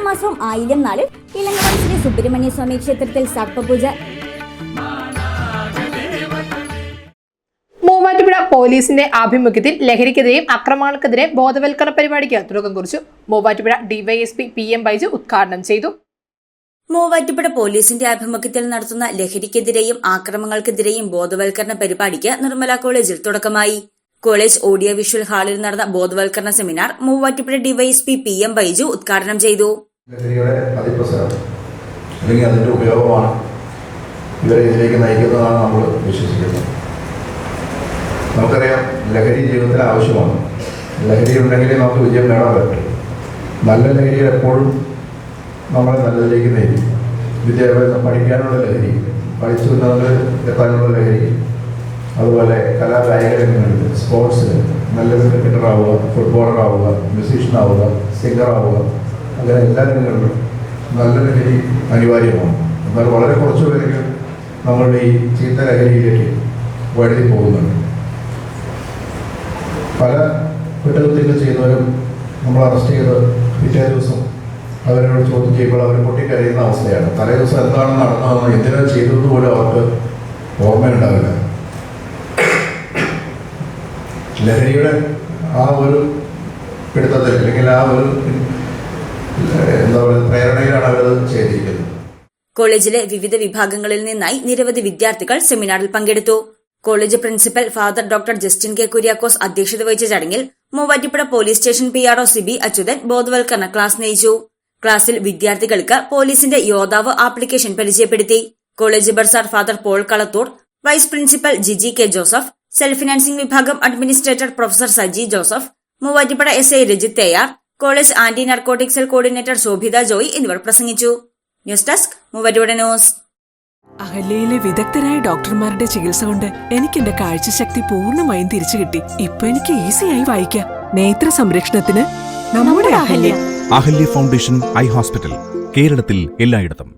മാസവും ആയില്യം നാളിൽ ഇലങ്ങവൽ ശ്രീ സുബ്രഹ്മണ്യ സ്വാമി ക്ഷേത്രത്തിൽ സർപ്പപൂജ. മൂവാറ്റുപുഴ പോലീസിന്റെ ആഭിമുഖ്യത്തിൽ ലഹരിക്കെതിരെയും അക്രമങ്ങൾക്കെതിരെ ബോധവൽക്കരണ പരിപാടിക്ക് തുടക്കം കുറിച്ചു. മൂവാറ്റുപുഴ ഡിവൈഎസ്പി PM ബൈജു ഉദ്ഘാടനം ചെയ്തു. മൂവാറ്റുപുഴ പോലീസിന്റെ ആഭിമുഖ്യത്തിൽ നടത്തുന്ന ലഹരിക്കെതിരെയും ആക്രമണങ്ങൾക്കെതിരെയും ബോധവൽക്കരണ പരിപാടിക്ക് നിർമ്മല കോളേജിൽ തുടക്കമായി. കോളേജ് ഓഡിയോ വിഷ്വൽ ഹാളിൽ നടന്ന ബോധവൽക്കരണ seminar Muvattupuzha DYSP PM Baiju ഉദ്ഘാടനം ചെയ്തു. ലഹരിയുടെ അതിപ്രസരം അല്ലെങ്കിൽ അതിന്റെ ഉപയോഗമാണ് ഇവരെ ഇതിലേക്ക് നയിക്കുന്നതാണ് നമ്മൾ വിശ്വസിക്കുന്നത്. നമുക്കറിയാം, ലഹരി ജീവിതത്തിന് ആവശ്യമാണ്. ലഹരി ഉണ്ടെങ്കിലേ നമുക്ക് വിജയം നേടാൻ പറ്റും. നല്ല ലഹരി എപ്പോഴും നമ്മളെ നല്ലതിലേക്ക് നയിക്കും. വിദ്യാഭ്യാസം, പഠിക്കാനുള്ള ലഹരി, പഠിച്ചു വരുന്നവർക്ക് എത്താനുള്ള ലഹരി, അതുപോലെ കലാകായിക രംഗങ്ങളിൽ, സ്പോർട്സിൽ നല്ലൊരു ക്രിക്കറ്ററാവുക, ഫുട്ബോളറാവുക, മ്യൂസീഷ്യനാവുക, സിംഗറാവുക, അങ്ങനെ എല്ലാ രംഗങ്ങളിലും നല്ല ലഹരി അനിവാര്യമാണ്. എന്നാൽ വളരെ കുറച്ചു പേർക്ക് നമ്മളുടെ ഈ ചീത്ത ലഹരിയിലേക്ക് വഴുതി പോകുന്നുണ്ട്. പല കുറ്റകൃത്യങ്ങൾ ചെയ്യുന്നവരും നമ്മൾ അറസ്റ്റ് ചെയ്ത് പിറ്റേ ദിവസം അവരോട് ചോദ്യം ചെയ്യുമ്പോൾ അവർ പൊട്ടിക്കരയുന്ന അവസ്ഥയാണ്. തലേ ദിവസം എന്താണ് നടന്നതെന്ന്, എന്തിനാ ചെയ്തതെന്ന് പോലും അവർക്ക് ഓർമ്മയുണ്ടാവില്ല. ലഹരിയുടെ ആ ഒരു പിടുത്തത്തിൽ അല്ലെങ്കിൽ ആ ഒരു എന്താ പറയുക പ്രേരണയിലാണ് അവരത് ചെയ്തിരിക്കുന്നത്. കോളേജിലെ വിവിധ വിഭാഗങ്ങളിൽ നിന്നായി നിരവധി വിദ്യാർത്ഥികൾ സെമിനാറിൽ പങ്കെടുത്തു. College principal father doctor Justin K Kuriakose അധ്യക്ഷത വഹിച്ച ചടങ്ങിൽ Muvattupuzha police station PRO Sibi Achuthan ബോധവൽക്കരണ ക്ലാസ് നയിച്ചു. ക്ലാസ്സിൽ വിദ്യാർത്ഥികൾക്ക് പോലീസിന്റെ യോദ്ധാവ് ആപ്ലിക്കേഷൻ പരിചയപ്പെടുത്തി. College bursar father Paul Kalathoor, vice principal Jiji K Joseph, self financing വിഭാഗം administrator professor Saji Joseph, Muvattupuzha SI Rajith AR, college anti narcotic cell coordinator Shobhitha Joy എന്നിവർ പ്രസംഗിച്ചു. News desk Muvattupuzha news. അഹല്യയിലെ വിദഗ്ധരായ ഡോക്ടർമാരുടെ ചികിത്സ കൊണ്ട് എനിക്ക് എന്റെ കാഴ്ചശക്തി പൂർണ്ണമായും തിരിച്ചു കിട്ടി. ഇപ്പൊ എനിക്ക് ഈസിയായി വായിക്കാം. നേത്ര സംരക്ഷണത്തിന് നമ്മുടെ Ahalya. Ahalya foundation eye hospital, കേരളത്തിൽ എല്ലായിടത്തും.